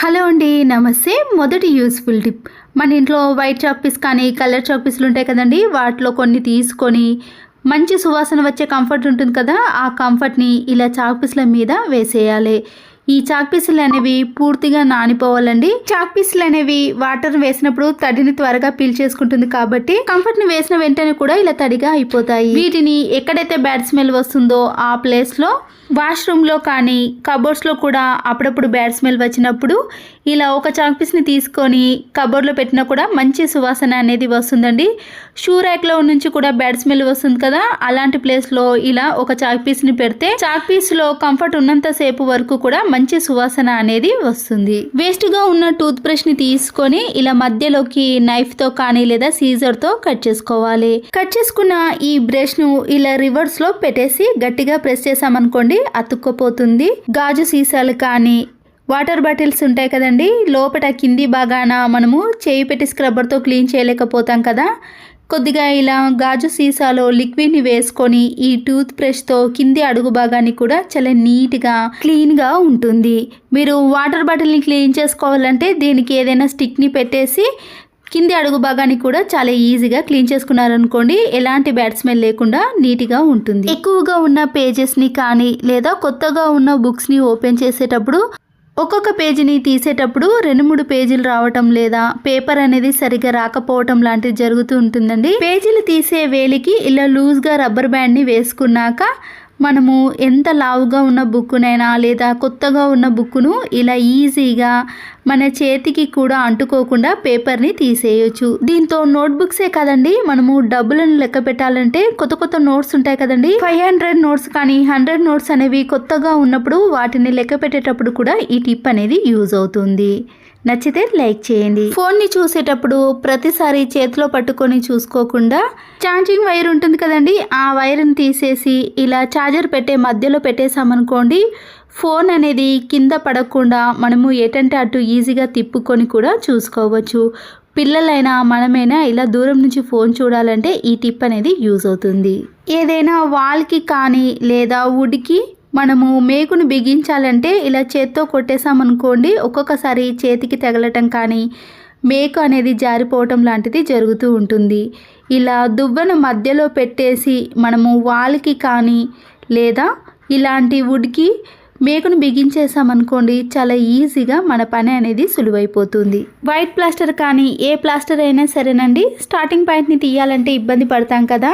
Hello అండి, నమస్తే. మొదటి యూస్ఫుల్ టిప్. మన ఇంట్లో వైట్ చాక్ పీస్ కానీ కలర్ చాక్ పీసులు ఉంటాయి కదండి, వాటిలో కొన్ని తీసుకొని మంచి సువాసన వచ్చే కంఫర్ట్ ఉంటుంది కదా, ఆ కంఫర్ట్ని ఇలా చాక్ పీసుల మీద వేసేయాలి. ఈ చాక్ పీసులు అనేవి పూర్తిగా నానిపోవాలండి. చాక్ పీసులు అనేవి వాటర్ వేసినప్పుడు తడిని త్వరగా పీల్చేసుకుంటుంది కాబట్టి కంఫర్ట్ని వేసిన వెంటనే కూడా ఇలా తడిగా అయిపోతాయి. వీటిని ఎక్కడైతే బ్యాడ్ స్మెల్ వస్తుందో ఆ ప్లేస్లో, వాష్రూమ్లో కానీ కబోర్డ్స్లో కూడా అప్పుడప్పుడు బ్యాడ్ స్మెల్ వచ్చినప్పుడు ఇలా ఒక చాక్ పీస్ని తీసుకొని కబోర్డ్లో పెట్టినా కూడా మంచి సువాసన అనేది వస్తుందండి. షూ ర్యాక్లో నుంచి కూడా బ్యాడ్ స్మెల్ వస్తుంది కదా, అలాంటి ప్లేస్లో ఇలా ఒక చాక్ పీస్ని పెడితే చాక్ పీస్లో కంఫర్ట్ ఉన్నంత సేపు వరకు కూడా మంచి సువాసన అనేది వస్తుంది. వేస్ట్గా ఉన్న టూత్ బ్రష్ని తీసుకొని ఇలా మధ్యలోకి నైఫ్తో కానీ లేదా సీజర్తో కట్ చేసుకోవాలి. కట్ చేసుకున్న ఈ బ్రష్ను ఇలా రివర్స్లో పెట్టేసి గట్టిగా ప్రెస్ చేసామనుకోండి అతుక్కపోతుంది. గాజు సీసాలు కానీ వాటర్ బాటిల్స్ ఉంటాయి కదండి, లోపల కింది భాగాన మనము చేయి పెట్టి స్క్రబ్బర్తో క్లీన్ చేయలేకపోతాం కదా, కొద్దిగా ఇలా గాజు సీసాలో లిక్విడ్ని వేసుకొని ఈ టూత్ బ్రష్తో కింది అడుగు భాగాన్ని కూడా చాలా నీట్గా క్లీన్గా ఉంటుంది. మీరు వాటర్ బాటిల్ని క్లీన్ చేసుకోవాలంటే దీనికి ఏదైనా స్టిక్ని పెట్టేసి కింది అడుగు భాగాన్ని కూడా చాలా ఈజీగా క్లీన్ చేసుకున్నారనుకోండి, ఎలాంటి బ్యాడ్ స్మెల్ లేకుండా నీట్గా ఉంటుంది. ఎక్కువగా ఉన్న పేజెస్ని కానీ లేదా కొత్తగా ఉన్న బుక్స్ని ఓపెన్ చేసేటప్పుడు ఒక్కొక్క పేజీని తీసేటప్పుడు 2-3 పేజీలు రావటం లేదా పేపర్ అనేది సరిగా రాకపోవటం లాంటిది జరుగుతూ ఉంటుందండి. పేజీలు తీసే వేలికి ఇలా లూజ్గా రబ్బర్ బ్యాండ్ని వేసుకున్నాక మనము ఎంత లావుగా ఉన్న బుక్కునైనా లేదా కొత్తగా ఉన్న బుక్కును ఇలా ఈజీగా మన చేతికి కూడా అంటుకోకుండా పేపర్ని తీసేయచ్చు. దీంతో నోట్బుక్సే కదండి, మనము డబ్బులను లెక్క పెట్టాలంటే కొత్త నోట్స్ ఉంటాయి కదండి, 500 నోట్స్ కానీ 100 నోట్స్ అనేవి కొత్తగా ఉన్నప్పుడు వాటిని లెక్క పెట్టేటప్పుడు కూడా ఈ టిప్ అనేది యూజ్ అవుతుంది. నచ్చితే లైక్ చేయండి. ఫోన్ని చూసేటప్పుడు ప్రతిసారి చేతిలో పట్టుకొని చూసుకోకుండా ఛార్జింగ్ వైర్ ఉంటుంది కదండి, ఆ వైర్ని తీసేసి ఇలా ఛార్జర్ పెట్టే మధ్యలో పెట్టేసామనుకోండి, ఫోన్ అనేది కింద పడకుండా మనము ఎటంటే అటు ఈజీగా తిప్పుకొని కూడా చూసుకోవచ్చు. పిల్లలైనా మనమైనా ఇలా దూరం నుంచి ఫోన్ చూడాలంటే ఈ టిప్ అనేది యూజ్ అవుతుంది. ఏదైనా వాల్కి కానీ లేదా వుడ్కి మనము మేకును బిగించాలంటే ఇలా చేత్తో కొట్టేసామనుకోండి, ఒక్కొక్కసారి చేతికి తగలటం కానీ మేకు అనేది జారిపోవటం లాంటిది జరుగుతూ ఉంటుంది. ఇలా దువ్వెను మధ్యలో పెట్టేసి మనము వాల్కి కానీ లేదా ఇలాంటి వుడ్కి మేకును బిగించేసామనుకోండి, చాలా ఈజీగా మన పని అనేది సులువైపోతుంది. వైట్ ప్లాస్టర్ కానీ ఏ ప్లాస్టర్ అయినా సరేనండి, స్టార్టింగ్ పాయింట్ని తీయాలంటే ఇబ్బంది పడతాం కదా,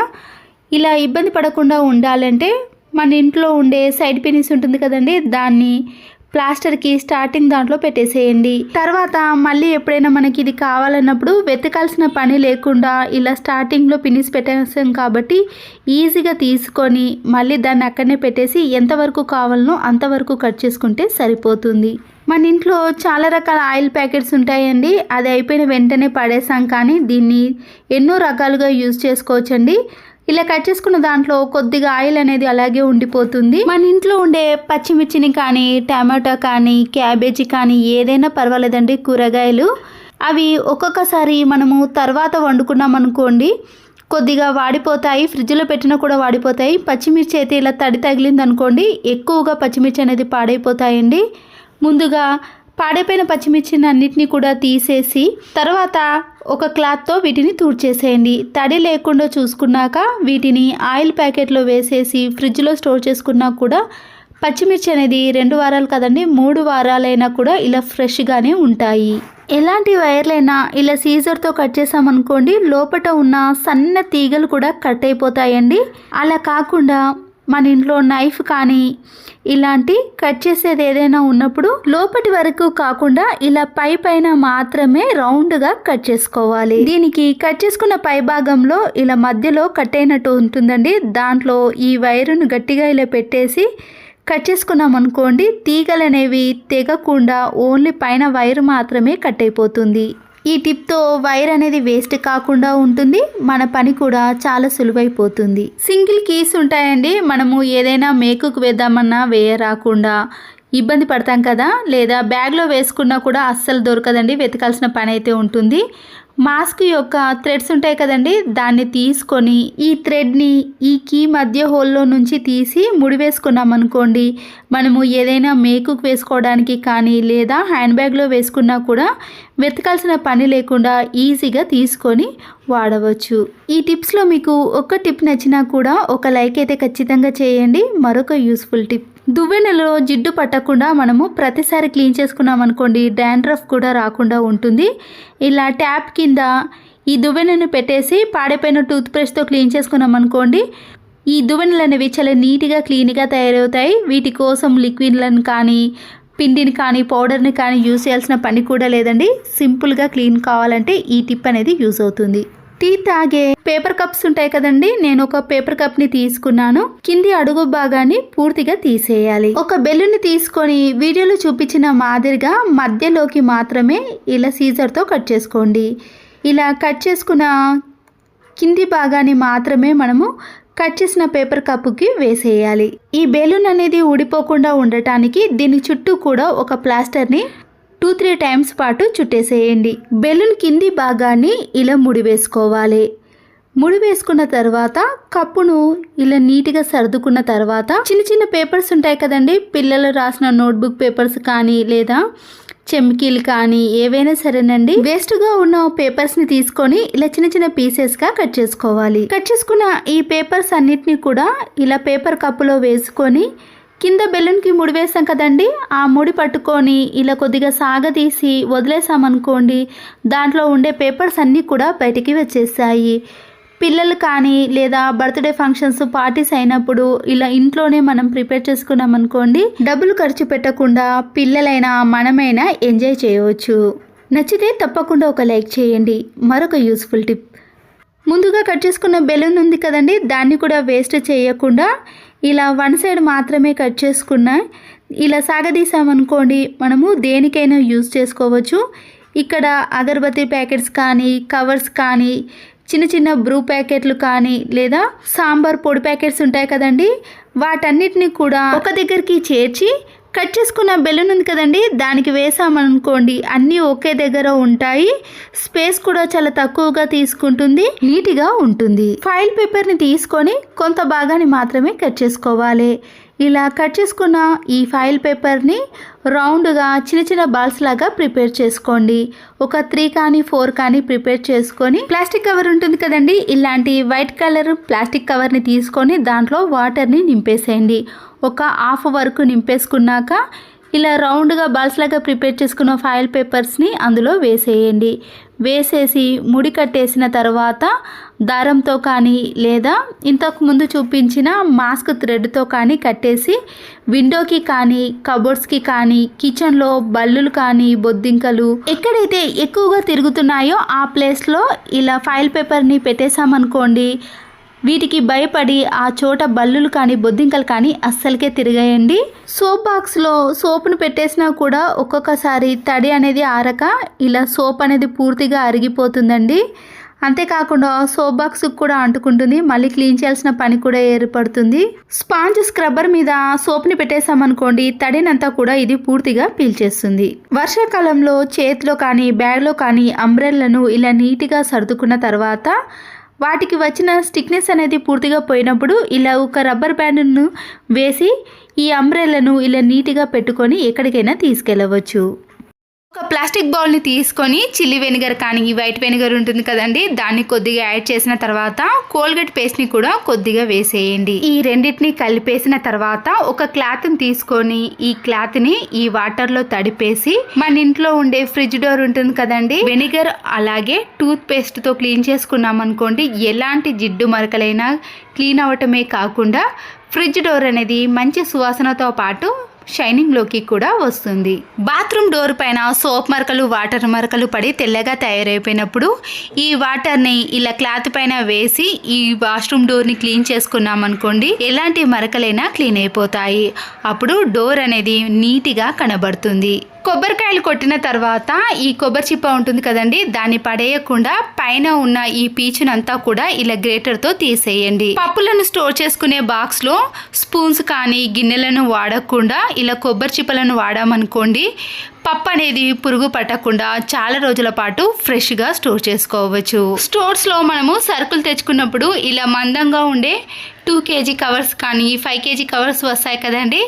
ఇలా ఇబ్బంది పడకుండా ఉండాలంటే మన ఇంట్లో ఉండే సైడ్ పినిస్ ఉంటుంది కదండి, దాన్ని ప్లాస్టర్కి స్టార్టింగ్ దాంట్లో పెట్టేసేయండి. తర్వాత మళ్ళీ ఎప్పుడైనా మనకి ఇది కావాలన్నప్పుడు వెతకాల్సిన పని లేకుండా ఇలా స్టార్టింగ్లో పినిస్ పెట్టేసాం కాబట్టి ఈజీగా తీసుకొని మళ్ళీ దాన్ని అక్కడనే పెట్టేసి ఎంతవరకు కావాలనో అంతవరకు కట్ చేసుకుంటే సరిపోతుంది. మన ఇంట్లో చాలా రకాల ఆయిల్ ప్యాకెట్స్ ఉంటాయండి, అది అయిపోయిన వెంటనే పడేసాం కానీ దీన్ని ఎన్నో రకాలుగా యూజ్ చేసుకోవచ్చండి. ఇలా కట్ చేసుకున్న దాంట్లో కొద్దిగా ఆయిల్ అనేది అలాగే ఉండిపోతుంది. మన ఇంట్లో ఉండే పచ్చిమిర్చిని కానీ టమాటో కానీ క్యాబేజీ కానీ ఏదైనా పర్వాలేదండి, కూరగాయలు అవి ఒక్కొక్కసారి మనము తర్వాత వండుకున్నాం అనుకోండి కొద్దిగా వాడిపోతాయి, ఫ్రిడ్జ్లో పెట్టినా కూడా వాడిపోతాయి. పచ్చిమిర్చి అయితే ఇలా తడి తగిలింది అనుకోండి, ఎక్కువగా పచ్చిమిర్చి అనేది పాడైపోతాయండి. ముందుగా పాడైపోయిన పచ్చిమిర్చిని అన్నిటినీ కూడా తీసేసి తర్వాత ఒక క్లాత్తో వీటిని తూడ్చేసేయండి. తడి లేకుండా చూసుకున్నాక వీటిని ఆయిల్ ప్యాకెట్లో వేసేసి ఫ్రిడ్జ్లో స్టోర్ చేసుకున్నా కూడా పచ్చిమిర్చి అనేది 2 వారాలు కదండి, 3 వారాలైనా కూడా ఇలా ఫ్రెష్గానే ఉంటాయి. ఎలాంటి వైర్లైనా ఇలా సీజర్తో కట్ చేసామనుకోండి, లోపల ఉన్న సన్న తీగలు కూడా కట్ అయిపోతాయండి. అలా కాకుండా మన ఇంట్లో నైఫ్ కానీ ఇలాంటి కట్ చేసేది ఏదైనా ఉన్నప్పుడు లోపటి వరకు కాకుండా ఇలా పైన మాత్రమే రౌండ్గా కట్ చేసుకోవాలి. దీనికి కట్ చేసుకున్న పై భాగంలో ఇలా మధ్యలో కట్ అయినట్టు ఉంటుందండి, దాంట్లో ఈ వైరును గట్టిగా ఇలా పెట్టేసి కట్ చేసుకున్నాం అనుకోండి, తీగలు అనేవి తెగకుండా ఓన్లీ పైన వైర్ మాత్రమే కట్ అయిపోతుంది. ఈ టిప్తో వైర్ అనేది వేస్ట్ కాకుండా ఉంటుంది, మన పని కూడా చాలా సులువైపోతుంది. సింగిల్ కీస్ ఉంటాయండి, మనము ఏదైనా మేకుకు వేద్దామన్నా వేయరాకుండా ఇబ్బంది పడతాం కదా, లేదా బ్యాగ్లో వేసుకున్నా కూడా అస్సలు దొరకదండి, వెతకాల్సిన పని అయితే ఉంటుంది. మాస్క్ యొక్క థ్రెడ్స్ ఉంటాయి కదండి, దాన్ని తీసుకొని ఈ థ్రెడ్ని ఈ కీ మధ్య హోల్లో నుంచి తీసి ముడి వేసుకున్నాం అనుకోండి, మనము ఏదైనా మేకుకు వేసుకోవడానికి కానీ లేదా హ్యాండ్ బ్యాగ్లో వేసుకున్నా కూడా వెతకాల్సిన పని లేకుండా ఈజీగా తీసుకొని వాడవచ్చు. ఈ టిప్స్లో మీకు ఒక టిప్ నచ్చినా కూడా ఒక లైక్ అయితే ఖచ్చితంగా చేయండి. మరొక యూస్ఫుల్ టిప్, దువ్వెనలో జిడ్డు పట్టకుండా మనము ప్రతిసారి క్లీన్ చేసుకున్నాం అనుకోండి, డాండ్రఫ్ కూడా రాకుండా ఉంటుంది. ఇలా ట్యాప్ కింద ఈ దువ్వెనను పెట్టేసి పాడైపోయిన టూత్ బ్రష్తో క్లీన్ చేసుకున్నాం అనుకోండి, ఈ దువ్వెనలు అనేవి చాలా నీట్గా క్లీన్గా తయారవుతాయి. వీటి కోసం లిక్విడ్లను కానీ పిండిని కానీ పౌడర్ని కానీ యూజ్ చేయాల్సిన పని కూడా లేదండి. సింపుల్గా క్లీన్ కావాలంటే ఈ టిప్ అనేది యూజ్ అవుతుంది. టీ తాగే పేపర్ కప్స్ ఉంటాయి కదండి, నేను ఒక పేపర్ కప్ని తీసుకున్నాను. కింది అడుగు భాగాన్ని పూర్తిగా తీసేయాలి. ఒక బెల్లుని తీసుకొని వీడియోలో చూపించిన మాదిరిగా మధ్యలోకి మాత్రమే ఇలా సీజర్తో కట్ చేసుకోండి. ఇలా కట్ చేసుకున్న కింది భాగాన్ని మాత్రమే మనము కట్ చేసిన పేపర్ కప్పుకి వేసేయాలి. ఈ బెలూన్ అనేది ఊడిపోకుండా ఉండటానికి దీని చుట్టూ కూడా ఒక ప్లాస్టర్ని 2-3 టైమ్స్ పాటు చుట్టేసేయండి. బెలూన్ కింది భాగాన్ని ఇలా ముడి వేసుకోవాలి. ముడి వేసుకున్న తర్వాత కప్పును ఇలా నీట్గా సర్దుకున్న తర్వాత చిన్న చిన్న పేపర్స్ ఉంటాయి కదండి, పిల్లలు రాసిన నోట్బుక్ పేపర్స్ కానీ లేదా చెమ్కీలు కానీ ఏవైనా సరేనండి, వేస్ట్గా ఉన్న పేపర్స్ని తీసుకొని ఇలా చిన్న చిన్న పీసెస్గా కట్ చేసుకోవాలి. కట్ చేసుకున్న ఈ పేపర్స్ అన్నిటినీ కూడా ఇలా పేపర్ కప్పులో వేసుకొని కింద బెలూన్కి ముడి వేసాం కదండి, ఆ ముడి పట్టుకొని ఇలా కొద్దిగా సాగదీసి వదిలేసామనుకోండి, దాంట్లో ఉండే పేపర్స్ అన్నీ కూడా బయటికి వచ్చేసాయి. పిల్లలు కానీ లేదా బర్త్డే ఫంక్షన్స్ పార్టీస్ అయినప్పుడు ఇలా ఇంట్లోనే మనం ప్రిపేర్ చేసుకున్నాం అనుకోండి, డబ్బులు ఖర్చు పెట్టకుండా పిల్లలైనా మనమైనా ఎంజాయ్ చేయవచ్చు. నచ్చితే తప్పకుండా ఒక లైక్ చేయండి. మరొక యూస్ఫుల్ టిప్, ముందుగా కట్ చేసుకున్న బెలూన్ ఉంది కదండి, దాన్ని కూడా వేస్ట్ చేయకుండా ఇలా వన్ సైడ్ మాత్రమే కట్ చేసుకున్న ఇలా సాగదీసామనుకోండి, మనము దేనికైనా యూజ్ చేసుకోవచ్చు. ఇక్కడ అగరబత్తి ప్యాకెట్స్ కానీ కవర్స్ కానీ చిన్న చిన్న బ్రూ ప్యాకెట్లు కానీ లేదా సాంబార్ పొడి ప్యాకెట్స్ ఉంటాయి కదండి, వాటన్నిటిని కూడా ఒక దగ్గరికి చేర్చి కట్ చేసుకున్న బెలూన్ ఉంది కదండి, దానికి వేసామనుకోండి అన్నీ ఒకే దగ్గర ఉంటాయి. స్పేస్ కూడా చాలా తక్కువగా తీసుకుంటుంది, నీట్గా ఉంటుంది. ఫైల్ పేపర్ని తీసుకొని కొంత భాగాన్ని మాత్రమే కట్ చేసుకోవాలి. ఇలా కట్ చేసుకున్న ఈ ఫైల్ పేపర్ని రౌండ్గా చిన్న చిన్న బాల్స్ లాగా ప్రిపేర్ చేసుకోండి. ఒక 3 కానీ 4 కానీ ప్రిపేర్ చేసుకొని ప్లాస్టిక్ కవర్ ఉంటుంది కదండి, ఇలాంటి వైట్ కలర్ ప్లాస్టిక్ కవర్ని తీసుకొని దాంట్లో వాటర్ని నింపేసేయండి. ఒక హాఫ్ వరకు నింపేసుకున్నాక ఇలా రౌండ్గా బాల్స్ లాగా ప్రిపేర్ చేసుకున్న ఫైల్ పేపర్స్ని అందులో వేసేయండి. వేసేసి ముడి కట్టేసిన తర్వాత దారంతో కానీ లేదా ఇంతకు ముందు చూపించిన మాస్క్ థ్రెడ్తో కానీ కట్టేసి విండోకి కానీ కబోర్డ్స్కి కానీ కిచెన్లో బల్లులు కానీ బొద్దింకలు ఎక్కడైతే ఎక్కువగా తిరుగుతున్నాయో ఆ ప్లేస్లో ఇలా ఫైల్ పేపర్ని పెట్టేశామనుకోండి, వీటికి భయపడి ఆ చోట బల్లులు కానీ బొద్దింకలు కానీ అస్సలకే తిరిగాయండి. సోప్ బాక్స్లో సోప్ను పెట్టేసినా కూడా ఒక్కొక్కసారి తడి అనేది ఆరక ఇలా సోప్ అనేది పూర్తిగా అరిగిపోతుందండి. అంతేకాకుండా సోప్ బాక్స్కి కూడా అంటుకుంటుంది, మళ్ళీ క్లీన్ చేయాల్సిన పని కూడా ఏర్పడుతుంది. స్పాంజ్ స్క్రబ్బర్ మీద సోప్ని పెట్టేసామనుకోండి, తడినంతా కూడా ఇది పూర్తిగా పీల్చేస్తుంది. వర్షాకాలంలో చేతిలో కానీ బ్యాగ్లో కానీ అంబ్రెల్లను ఇలా నీట్గా సర్దుకున్న తర్వాత వాటికి వచ్చిన స్టిక్నెస్ అనేది పూర్తిగా పోయినప్పుడు ఇలా ఒక రబ్బర్ బ్యాండ్ను వేసి ఈ అంబ్రెల్లను ఇలా నీట్గా పెట్టుకొని ఎక్కడికైనా తీసుకెళ్ళవచ్చు. ఒక ప్లాస్టిక్ బౌల్ని తీసుకొని చిల్లీ వెనిగర్ కానీ వైట్ వెనిగర్ ఉంటుంది కదండి, దాన్ని కొద్దిగా యాడ్ చేసిన తర్వాత కోల్గేట్ పేస్ట్ని కూడా కొద్దిగా వేసేయండి. ఈ రెండింటిని కలిపేసిన తర్వాత ఒక క్లాత్ని తీసుకొని ఈ క్లాత్ని ఈ వాటర్లో తడిపేసి మన ఇంట్లో ఉండే ఫ్రిడ్జ్ డోర్ ఉంటుంది కదండి, వెనిగర్ అలాగే టూత్ పేస్ట్తో క్లీన్ చేసుకున్నాం అనుకోండి, ఎలాంటి జిడ్డు మరకలైనా క్లీన్ అవ్వటమే కాకుండా ఫ్రిడ్జ్ డోర్ అనేది మంచి సువాసనతో పాటు షైనింగ్లోకి కూడా వస్తుంది. బాత్రూమ్ డోర్ పైన సోప్ మరకలు వాటర్ మరకలు పడి తెల్లగా తయారైపోయినప్పుడు ఈ వాటర్ని ఇలా క్లాత్ పైన వేసి ఈ వాష్రూమ్ డోర్ని క్లీన్ చేసుకున్నాం అనుకోండి, ఎలాంటి మరకలైనా క్లీన్ అయిపోతాయి. అప్పుడు డోర్ అనేది నీట్గా కనబడుతుంది. కొబ్బరికాయలు కొట్టిన తర్వాత ఈ కొబ్బరి చిప్ప ఉంటుంది కదండి, దాన్ని పడేయకుండా పైన ఉన్న ఈ పీచునంతా కూడా ఇలా గ్రేటర్తో తీసేయండి. పప్పులను స్టోర్ చేసుకునే బాక్స్లో స్పూన్స్ కానీ గిన్నెలను వాడకుండా ఇలా కొబ్బరి చిప్పలను వాడామనుకోండి, పప్పు అనేది పురుగు పట్టకుండా చాలా రోజుల పాటు ఫ్రెష్గా స్టోర్ చేసుకోవచ్చు. స్టోర్స్లో మనము సరుకులు తెచ్చుకున్నప్పుడు ఇలా మందంగా ఉండే 2 kg కవర్స్ కానీ 5 kg కవర్స్ వస్తాయి కదండి.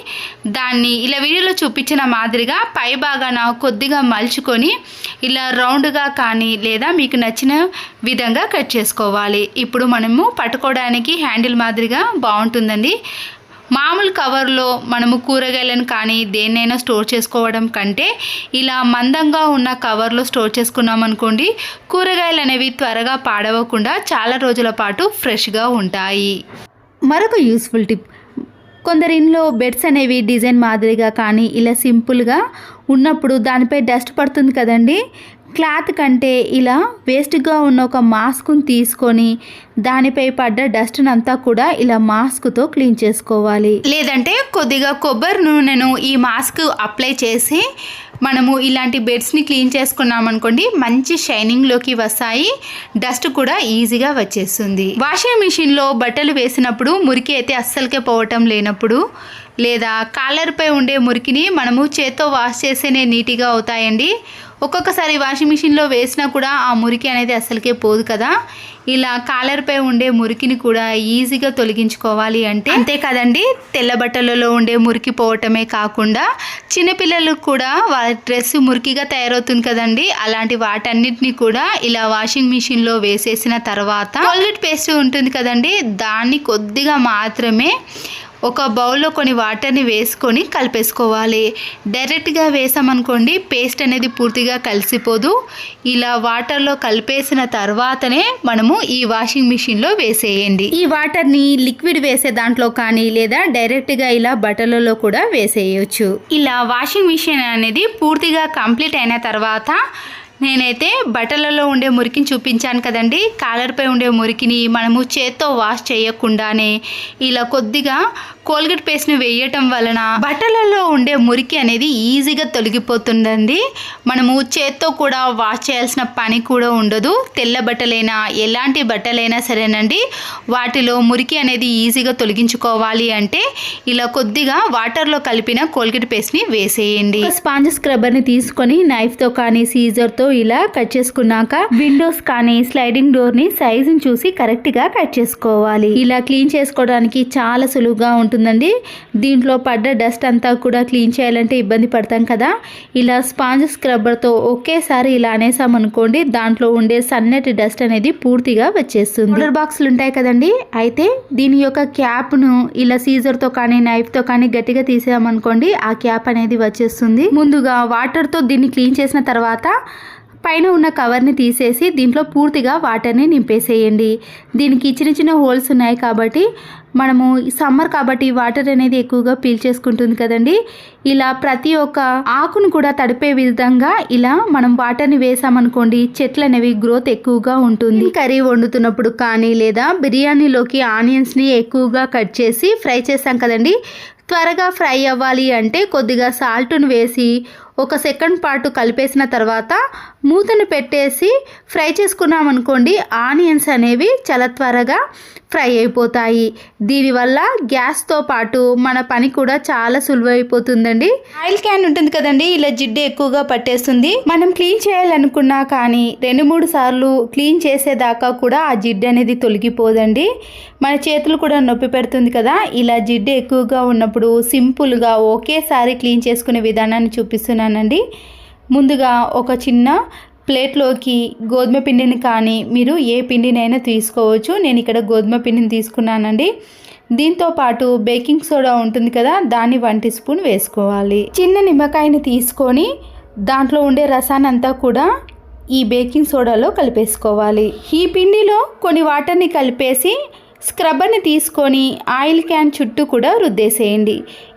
దాన్ని ఇలా వీడియోలో చూపించిన మాదిరిగా పై భాగాన కొద్దిగా మలుచుకొని ఇలా రౌండ్గా కానీ లేదా మీకు నచ్చిన విధంగా కట్ చేసుకోవాలి. ఇప్పుడు మనము పట్టుకోవడానికి హ్యాండిల్ మాదిరిగా బాగుంటుందండి. మామూలు కవర్లో మనము కూరగాయలను కానీ దేన్నైనా స్టోర్ చేసుకోవడం కంటే ఇలా మందంగా ఉన్న కవర్లో స్టోర్ చేసుకున్నాం అనుకోండి, కూరగాయలు అనేవి త్వరగా పాడవకుండా చాలా రోజుల పాటు ఫ్రెష్గా ఉంటాయి. మరొక యూస్ఫుల్ టిప్, కొందరి ఇంట్లో బెడ్స్ అనేవి డిజైన్ మాదిరిగా కానీ ఇలా సింపుల్గా ఉన్నప్పుడు దానిపై డస్ట్ పడుతుంది కదండి. క్లాత్ కంటే ఇలా వేస్ట్గా ఉన్న ఒక మాస్క్ని తీసుకొని దానిపై పడ్డ డస్ట్ని అంతా కూడా ఇలా మాస్క్తో క్లీన్ చేసుకోవాలి. లేదంటే కొద్దిగా కొబ్బరి నూనెను ఈ మాస్క్ అప్లై చేసి మనము ఇలాంటి బెడ్స్ని క్లీన్ చేసుకున్నాం అనుకోండి, మంచి షైనింగ్లోకి వస్తాయి, డస్ట్ కూడా ఈజీగా వచ్చేస్తుంది. వాషింగ్ మిషన్లో బట్టలు వేసినప్పుడు మురికి అయితే అస్సలకే పోవటం లేనప్పుడు లేదా కాలర్పై ఉండే మురికిని మనము చేత్తో వాష్ చేస్తేనే నీట్గా అవుతాయండి. ఒక్కొక్కసారి వాషింగ్ మిషన్లో వేసినా కూడా ఆ మురికి అనేది అస్సలకే పోదు కదా. ఇలా కాలర్పై ఉండే మురికిని కూడా ఈజీగా తొలగించుకోవాలి అంటే అంతే కదండి, తెల్ల బట్టలలో ఉండే మురికి పోవటమే కాకుండా చిన్నపిల్లలకు కూడా వాళ్ళ డ్రెస్ మురికిగా తయారవుతుంది కదండి. అలాంటి వాటన్నిటిని కూడా ఇలా వాషింగ్ మిషన్లో వేసేసిన తర్వాత కోల్గేట్ పేస్ట్ ఉంటుంది కదండి, దాన్ని కొద్దిగా మాత్రమే ఒక బౌల్లో కొన్ని వాటర్ని వేసుకొని కలిపేసుకోవాలి. డైరెక్ట్గా వేసామనుకోండి పేస్ట్ అనేది పూర్తిగా కలిసిపోదు. ఇలా వాటర్లో కలిపేసిన తర్వాతనే మనము ఈ వాషింగ్ మిషన్లో వేసేయండి. ఈ వాటర్ని లిక్విడ్ వేసే దాంట్లో కానీ లేదా డైరెక్ట్గా ఇలా బట్టలలో కూడా వేసేయచ్చు. ఇలా వాషింగ్ మిషన్ అనేది పూర్తిగా కంప్లీట్ అయిన తర్వాత నేనైతే బట్టలలో ఉండే మురికిని చూపించాను కదండి. కాలర్పై ఉండే మురికిని మనము చేత్తో వాష్ చేయకుండానే ఇలా కొద్దిగా కోల్గేట్ పేస్ట్ని వేయటం వలన బట్టలలో ఉండే మురికి అనేది ఈజీగా తొలగిపోతుందండి. మనము చేత్తో కూడా వాష్ చేయాల్సిన పని కూడా ఉండదు. తెల్ల బట్టలైనా ఎలాంటి బట్టలైనా సరేనండి, వాటిలో మురికి అనేది ఈజీగా తొలగించుకోవాలి అంటే ఇలా కొద్దిగా వాటర్లో కలిపిన కోల్గేట్ పేస్ట్ని వేసేయండి. స్పాంజ్ స్క్రబ్బర్ని తీసుకొని నైఫ్తో కానీ సీజర్తో ఇలా కట్ చేసుకున్నాక విండోస్ కానీ స్లైడింగ్ డోర్ని సైజుని చూసి కరెక్ట్గా కట్ చేసుకోవాలి. ఇలా క్లీన్ చేసుకోవడానికి చాలా సులువుగా ఉంటుందండి. దీంట్లో పడ్డ డస్ట్ అంతా కూడా క్లీన్ చేయాలంటే ఇబ్బంది పడతాం కదా. ఇలా స్పాంజ్ స్క్రబ్బర్తో ఒకేసారి ఇలా అనేసామనుకోండి, దాంట్లో ఉండే సన్నటి డస్ట్ అనేది పూర్తిగా వచ్చేస్తుంది. కూలర్ బాక్సులు ఉంటాయి కదండి, అయితే దీని యొక్క క్యాప్ను ఇలా సీజర్తో కానీ నైఫ్తో కానీ గట్టిగా తీసామనుకోండి, ఆ క్యాప్ అనేది వచ్చేస్తుంది. ముందుగా వాటర్తో దీన్ని క్లీన్ చేసిన తర్వాత పైన ఉన్న కవర్ని తీసేసి దీంట్లో పూర్తిగా వాటర్ని నింపేసేయండి. దీనికి చిన్న చిన్న హోల్స్ ఉన్నాయి కాబట్టి మనము సమ్మర్ కాబట్టి వాటర్ అనేది ఎక్కువగా పీల్చేసుకుంటుంది కదండి. ఇలా ప్రతి ఒక్క ఆకును కూడా తడిపే విధంగా ఇలా మనం వాటర్ని వేసామనుకోండి, చెట్లు అనేవి గ్రోత్ ఎక్కువగా ఉంటుంది. కర్రీ వండుతున్నప్పుడు కానీ లేదా బిర్యానీలోకి ఆనియన్స్ని ఎక్కువగా కట్ చేసి ఫ్రై చేస్తాం కదండి, త్వరగా ఫ్రై అవ్వాలి అంటే కొద్దిగా సాల్ట్ను వేసి 1 సెకండ్ పాటు కలిపేసిన తర్వాత మూతను పెట్టేసి ఫ్రై చేసుకున్నాం అనుకోండి, ఆనియన్స్ అనేవి చాలా త్వరగా ఫ్రై అయిపోతాయి. దీనివల్ల గ్యాస్తో పాటు మన పని కూడా చాలా సులువైపోతుందండి. ఆయిల్ క్యాన్ ఉంటుంది కదండి, ఇలా జిడ్డు ఎక్కువగా పట్టేస్తుంది. మనం క్లీన్ చేయాలనుకున్నా కానీ 2-3 సార్లు క్లీన్ చేసేదాకా కూడా ఆ జిడ్డు అనేది తొలగిపోదండి. మన చేతులు కూడా నొప్పి పెడుతుంది కదా. ఇలా జిడ్డు ఎక్కువగా ఉన్నప్పుడు సింపుల్గా ఒకేసారి క్లీన్ చేసుకునే విధానాన్ని చూపిస్తున్నానండి. ముందుగా ఒక చిన్న ప్లేట్లోకి గోధుమ పిండిని కానీ మీరు ఏ పిండినైనా తీసుకోవచ్చు. నేను ఇక్కడ గోధుమ పిండిని తీసుకున్నానండి. దీంతో పాటు బేకింగ్ సోడా ఉంటుంది కదా, దాన్ని 1 టీ స్పూన్ వేసుకోవాలి. చిన్న నిమ్మకాయని తీసుకొని దాంట్లో ఉండే రసాన్ని అంతా కూడా ఈ బేకింగ్ సోడాలో కలిపేసుకోవాలి. ఈ పిండిలో కొన్ని వాటర్ని కలిపేసి స్క్రబ్బర్ని తీసుకొని ఆయిల్ క్యాన్ చుట్టూ కూడా రుద్దేసేయండి.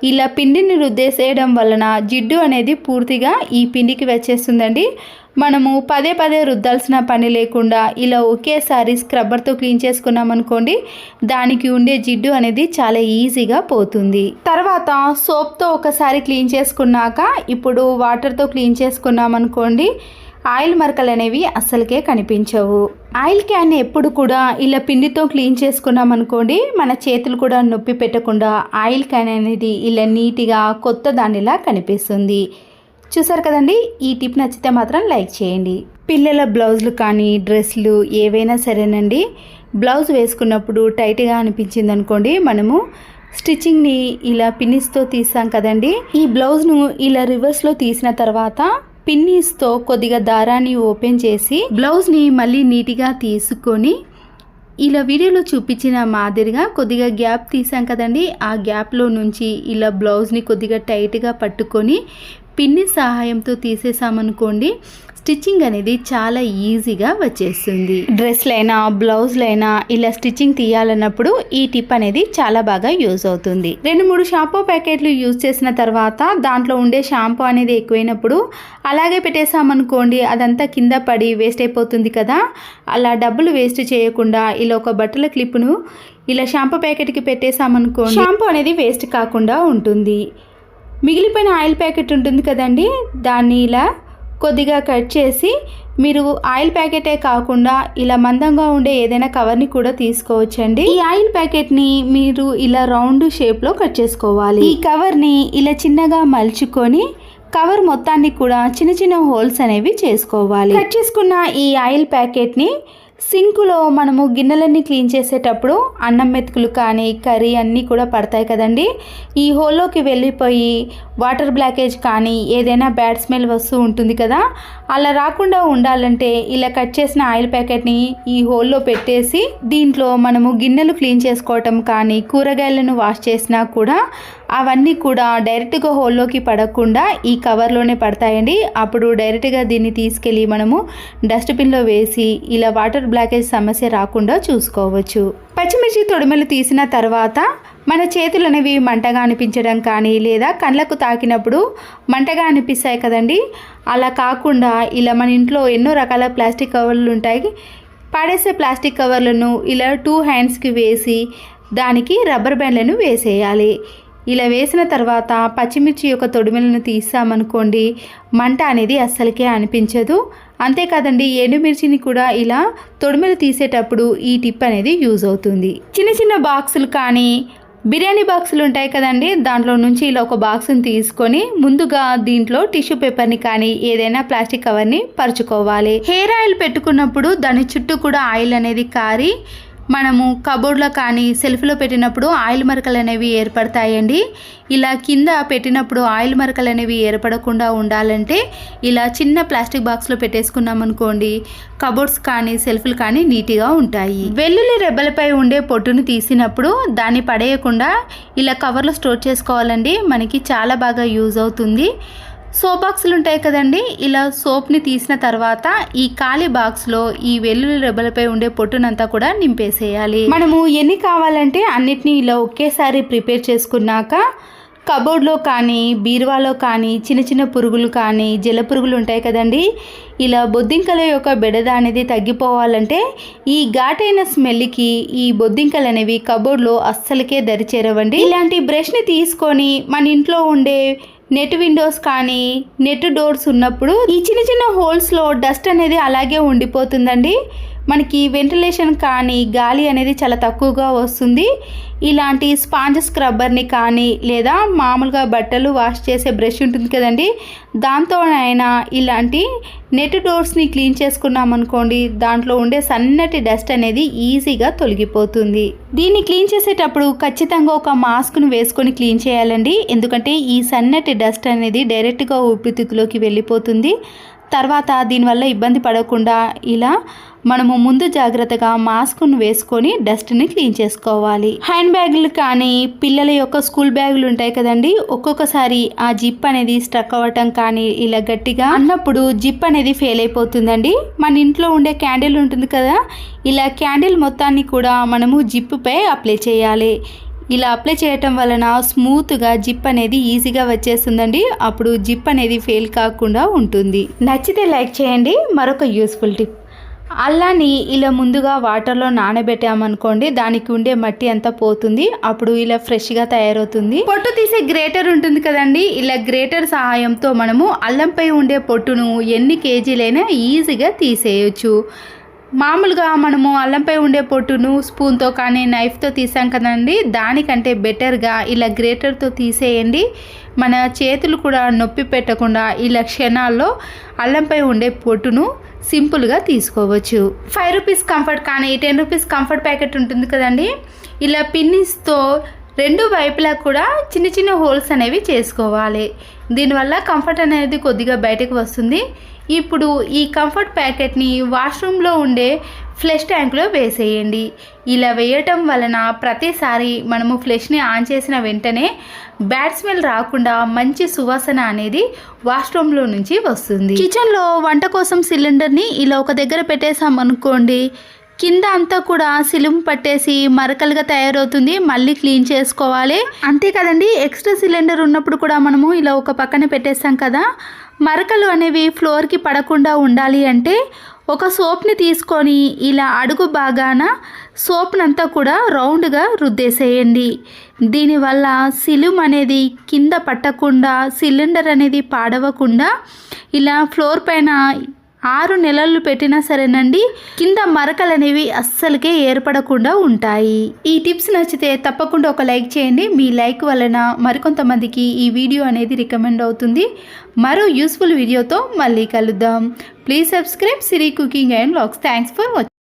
ఇలా పిండిని రుద్దేసేయడం వలన జిడ్డు అనేది పూర్తిగా ఈ పిండికి వచ్చేస్తుందండి. మనము పదే పదే రుద్దాల్సిన పని లేకుండా ఇలా ఒకేసారి స్క్రబ్బర్తో క్లీన్ చేసుకున్నాం అనుకోండి, దానికి ఉండే జిడ్డు అనేది చాలా ఈజీగా పోతుంది. తర్వాత సోప్తో ఒకసారి క్లీన్ చేసుకున్నాక ఇప్పుడు వాటర్తో క్లీన్ చేసుకున్నాం అనుకోండి, ఆయిల్ మరకలు అనేవి అస్సలకే కనిపించవు. ఆయిల్ క్యాన్ ఎప్పుడు కూడా ఇలా పిండితో క్లీన్ చేసుకున్నాం అనుకోండి, మన చేతులు కూడా నొప్పి పెట్టకుండా ఆయిల్ క్యాన్ అనేది ఇలా నీట్గా కొత్త దానిలా కనిపిస్తుంది. చూసారు కదండి, ఈ టిప్ నచ్చితే మాత్రం లైక్ చేయండి. పిల్లల బ్లౌజులు కానీ డ్రెస్లు ఏవైనా సరేనండి, బ్లౌజ్ వేసుకున్నప్పుడు టైట్గా అనిపించింది అనుకోండి, మనము స్టిచ్చింగ్ని ఇలా పిన్నిస్తో తీసాం కదండి, ఈ బ్లౌజ్ను ఇలా రివర్స్లో తీసిన తర్వాత పిన్నీస్తో కొద్దిగా దారాన్ని ఓపెన్ చేసి బ్లౌజ్ని మళ్ళీ నీట్గా తీసుకొని ఇలా వీడియోలో చూపించిన మాదిరిగా కొద్దిగా గ్యాప్ తీసాం కదండి, ఆ గ్యాప్లో నుంచి ఇలా బ్లౌజ్ని కొద్దిగా టైట్గా పట్టుకొని పిన్ని సహాయంతో తీసేసామనుకోండి, స్టిచ్చింగ్ అనేది చాలా ఈజీగా వచ్చేస్తుంది. డ్రెస్లైనా బ్లౌజ్లైనా ఇలా స్టిచ్చింగ్ తీయాలన్నప్పుడు ఈ టిప్ అనేది చాలా బాగా యూజ్ అవుతుంది. 2-3 షాంపూ ప్యాకెట్లు యూజ్ చేసిన తర్వాత దాంట్లో ఉండే షాంపూ అనేది ఎక్కువైనప్పుడు అలాగే పెట్టేసామనుకోండి, అదంతా కింద పడి వేస్ట్ అయిపోతుంది కదా. అలా డబ్బులు వేస్ట్ చేయకుండా ఇలా ఒక బట్టల క్లిప్ను ఇలా షాంపూ ప్యాకెట్కి పెట్టేసామనుకోండి, షాంపూ అనేది వేస్ట్ కాకుండా ఉంటుంది. మిగిలిపోయిన ఆయిల్ ప్యాకెట్ ఉంటుంది కదండి, దాన్ని ఇలా కొద్దిగా కట్ చేసి మీరు ఆయిల్ ప్యాకెటే కాకుండా ఇలా మందంగా ఉండే ఏదైనా కవర్ని కూడా తీసుకోవచ్చండి. ఈ ఆయిల్ ప్యాకెట్ని మీరు ఇలా రౌండ్ షేప్లో కట్ చేసుకోవాలి. ఈ కవర్ని ఇలా చిన్నగా మలుచుకొని కవర్ మొత్తాన్ని కూడా చిన్న చిన్న హోల్స్ అనేవి చేసుకోవాలి. కట్ చేసుకున్న ఈ ఆయిల్ ప్యాకెట్ని సింకులో మనము గిన్నెలన్నీ క్లీన్ చేసేటప్పుడు అన్నం మెతుకులు కానీ కర్రీ అన్నీ కూడా పడతాయి కదండి, ఈ హోల్లోకి వెళ్ళిపోయి వాటర్ బ్లాకేజ్ కానీ ఏదైనా బ్యాడ్ స్మెల్ వస్తూ ఉంటుంది కదా, అలా రాకుండా ఉండాలంటే ఇలా కట్ చేసిన ఆయిల్ ప్యాకెట్ని ఈ హోల్లో పెట్టేసి దీంట్లో మనము గిన్నెలు క్లీన్ చేసుకోవటం కానీ కూరగాయలను వాష్ చేసినా కూడా అవన్నీ కూడా డైరెక్ట్గా హోల్లోకి పడకుండా ఈ కవర్లోనే పడతాయండి. అప్పుడు డైరెక్ట్గా దీన్ని తీసుకెళ్ళి మనము డస్ట్బిన్లో వేసి ఇలా వాటర్ బ్లాకేజ్ సమస్య రాకుండా చూసుకోవచ్చు. పచ్చిమిర్చి తొడిమెలు తీసిన తర్వాత మన చేతులు అనేవి మంటగా అనిపించడం కానీ లేదా కళ్ళకు తాకినప్పుడు మంటగా అనిపిస్తాయి కదండి, అలా కాకుండా ఇలా మన ఇంట్లో ఎన్నో రకాల ప్లాస్టిక్ కవర్లు ఉంటాయి, పాడేసే ప్లాస్టిక్ కవర్లను ఇలా 2 హ్యాండ్స్కి వేసి దానికి రబ్బర్ బ్యాండ్లను వేసేయాలి. ఇలా వేసిన తర్వాత పచ్చిమిర్చి యొక్క తొడిమెలను తీసామనుకోండి, మంట అనేది అస్సలకే అనిపించదు. అంతేకాదండి, ఎండుమిర్చిని కూడా ఇలా తొడిమెలు తీసేటప్పుడు ఈ టిప్ అనేది యూజ్ అవుతుంది. చిన్న చిన్న బాక్సులు కానీ బిర్యానీ బాక్సులు ఉంటాయి కదండి, దాంట్లో నుంచి ఇలా ఒక బాక్స్ని తీసుకొని ముందుగా దీంట్లో టిష్యూ పేపర్ని కానీ ఏదైనా ప్లాస్టిక్ కవర్ని పరుచుకోవాలి. హెయిర్ ఆయిల్ పెట్టుకున్నప్పుడు దాని చుట్టూ కూడా ఆయిల్ అనేది కారి మనము కబోర్డ్లో కానీ సెల్ఫ్లో పెట్టినప్పుడు ఆయిల్ మరకలు అనేవి ఏర్పడతాయండి. ఇలా కింద పెట్టినప్పుడు ఆయిల్ మరకలు అనేవి ఏర్పడకుండా ఉండాలంటే ఇలా చిన్న ప్లాస్టిక్ బాక్స్లో పెట్టేసుకున్నాం అనుకోండి, కబోర్డ్స్ కానీ సెల్ఫ్లు కానీ నీట్గా ఉంటాయి. వెల్లుల్లి రెబ్బలపై ఉండే పొట్టును తీసినప్పుడు దాన్ని పడేయకుండా ఇలా కవర్లో స్టోర్ చేసుకోవాలండి, మనకి చాలా బాగా యూజ్ అవుతుంది. సోప్ బాక్సులు ఉంటాయి కదండి, ఇలా సోప్ని తీసిన తర్వాత ఈ ఖాళీ బాక్స్లో ఈ వెల్లుల్లి రెబ్బలపై ఉండే పొట్టునంతా కూడా నింపేసేయాలి. మనము ఎన్ని కావాలంటే అన్నిటినీ ఇలా ఒకేసారి ప్రిపేర్ చేసుకున్నాక కబోర్డ్లో కానీ బీరువాలో కానీ చిన్న చిన్న పురుగులు కానీ జల పురుగులు ఉంటాయి కదండి, ఇలా బొద్దింకల యొక్క బెడద అనేది తగ్గిపోవాలంటే ఈ ఘాటైన స్మెల్కి ఈ బొద్దింకలు అనేవి కబోర్డ్లో అస్సలకే దరిచేరవండి. ఇలాంటి బ్రష్ని తీసుకొని మన ఇంట్లో ఉండే నెట్ విండోస్ కానీ నెట్ డోర్స్ ఉన్నప్పుడు ఈ చిన్న చిన్న హోల్స్లో డస్ట్ అనేది అలాగే ఉండిపోతుందండి, మనకి వెంటిలేషన్ కానీ గాలి అనేది చాలా తక్కువగా వస్తుంది. ఇలాంటి స్పాంజ్ స్క్రబ్బర్ని కానీ లేదా మామూలుగా బట్టలు వాష్ చేసే బ్రష్ ఉంటుంది కదండి, దాంతోనైనా ఇలాంటి నెట్ డోర్స్ని క్లీన్ చేసుకున్నాం అనుకోండి, దాంట్లో ఉండే సన్నటి డస్ట్ అనేది ఈజీగా తొలగిపోతుంది. దీన్ని క్లీన్ చేసేటప్పుడు ఖచ్చితంగా ఒక మాస్క్ను వేసుకొని క్లీన్ చేయాలండి, ఎందుకంటే ఈ సన్నటి డస్ట్ అనేది డైరెక్ట్గా ఊపిరితిత్తులోకి వెళ్ళిపోతుంది. తర్వాత దీనివల్ల ఇబ్బంది పడకుండా ఇలా మనము ముందు జాగ్రత్తగా మాస్క్ను వేసుకొని డస్ట్ని క్లీన్ చేసుకోవాలి. హ్యాండ్ బ్యాగులు కానీ పిల్లల యొక్క స్కూల్ బ్యాగులు ఉంటాయి కదండి, ఒక్కొక్కసారి ఆ జిప్ అనేది స్ట్రక్ అవ్వటం కానీ ఇలా గట్టిగా అన్నప్పుడు జిప్ అనేది ఫెయిల్ అయిపోతుందండి. మన ఇంట్లో ఉండే క్యాండిల్ ఉంటుంది కదా, ఇలా క్యాండిల్ మొత్తాన్ని కూడా మనము జిప్పుపై అప్లై చేయాలి. ఇలా అప్లై చేయటం వలన స్మూత్గా జిప్ అనేది ఈజీగా వచ్చేస్తుందండి, అప్పుడు జిప్ అనేది ఫెయిల్ కాకుండా ఉంటుంది. నచ్చితే లైక్ చేయండి. మరొక యూస్ఫుల్ టిప్, అల్లాన్ని ఇలా ముందుగా వాటర్లో నానబెట్టామనుకోండి, దానికి ఉండే మట్టి అంతా పోతుంది, అప్పుడు ఇలా ఫ్రెష్గా తయారవుతుంది. పొట్టు తీసే గ్రేటర్ ఉంటుంది కదండి, ఇలా గ్రేటర్ సహాయంతో మనము అల్లంపై ఉండే పొట్టును ఎన్ని కేజీలైనా ఈజీగా తీసేయచ్చు. మామూలుగా మనము అల్లంపై ఉండే పొట్టును స్పూన్తో కానీ నైఫ్తో తీసాం కదండి, దానికంటే బెటర్గా ఇలా గ్రేటర్తో తీసేయండి. మన చేతులు కూడా నొప్పి పెట్టకుండా ఇలా క్షణాల్లో అల్లంపై ఉండే పొట్టును సింపుల్గా తీసుకోవచ్చు. 5 రూపీస్ కంఫర్ట్ కానీ 10 రూపీస్ కంఫర్ట్ ప్యాకెట్ ఉంటుంది కదండి, ఇలా పిన్నిస్తో 2 వైపులా కూడా చిన్న చిన్న హోల్స్ అనేవి చేసుకోవాలి. దీనివల్ల కంఫర్ట్ అనేది కొద్దిగా బయటకు వస్తుంది. ఇప్పుడు ఈ కంఫర్ట్ ప్యాకెట్ని వాష్రూమ్లో ఉండే ఫ్లష్ ట్యాంక్లో వేసేయండి. ఇలా వేయటం వలన ప్రతిసారి మనము ఫ్లష్ని ఆన్ చేసిన వెంటనే బ్యాడ్ స్మెల్ రాకుండా మంచి సువాసన అనేది వాష్రూమ్లో నుంచి వస్తుంది. కిచెన్లో వంట కోసం సిలిండర్ని ఇలా ఒక దగ్గర పెట్టేసాం అనుకోండి, కింద అంతా కూడా సిలుము పట్టేసి మరకలుగా తయారవుతుంది. మళ్ళీ క్లీన్ చేసుకోవాలి. అంతే కదండి, ఎక్స్ట్రా సిలిండర్ ఉన్నప్పుడు కూడా మనము ఇలా ఒక పక్కన పెట్టేస్తాం కదా, మరకలు అనేవి ఫ్లోర్కి పడకుండా ఉండాలి అంటే ఒక సోప్ని తీసుకొని ఇలా అడుగు భాగాన సోప్నంతా కూడా రౌండ్గా రుద్దేసేయండి. దీనివల్ల సిలుము అనేది కింద పట్టకుండా, సిలిండర్ అనేది పాడవకుండా ఇలా ఫ్లోర్ పైన 6 నెలలు పెట్టినా సరేనండి, కింద మరకలు అనేవి అస్సలకే ఏర్పడకుండా ఉంటాయి. ఈ టిప్స్ నచ్చితే తప్పకుండా ఒక లైక్ చేయండి. మీ లైక్ వలన మరికొంతమందికి ఈ వీడియో అనేది రికమెండ్ అవుతుంది. మరో యూస్ఫుల్ వీడియోతో మళ్ళీ కలుద్దాం. Please subscribe Siri cooking and vlogs. Thanks for watching.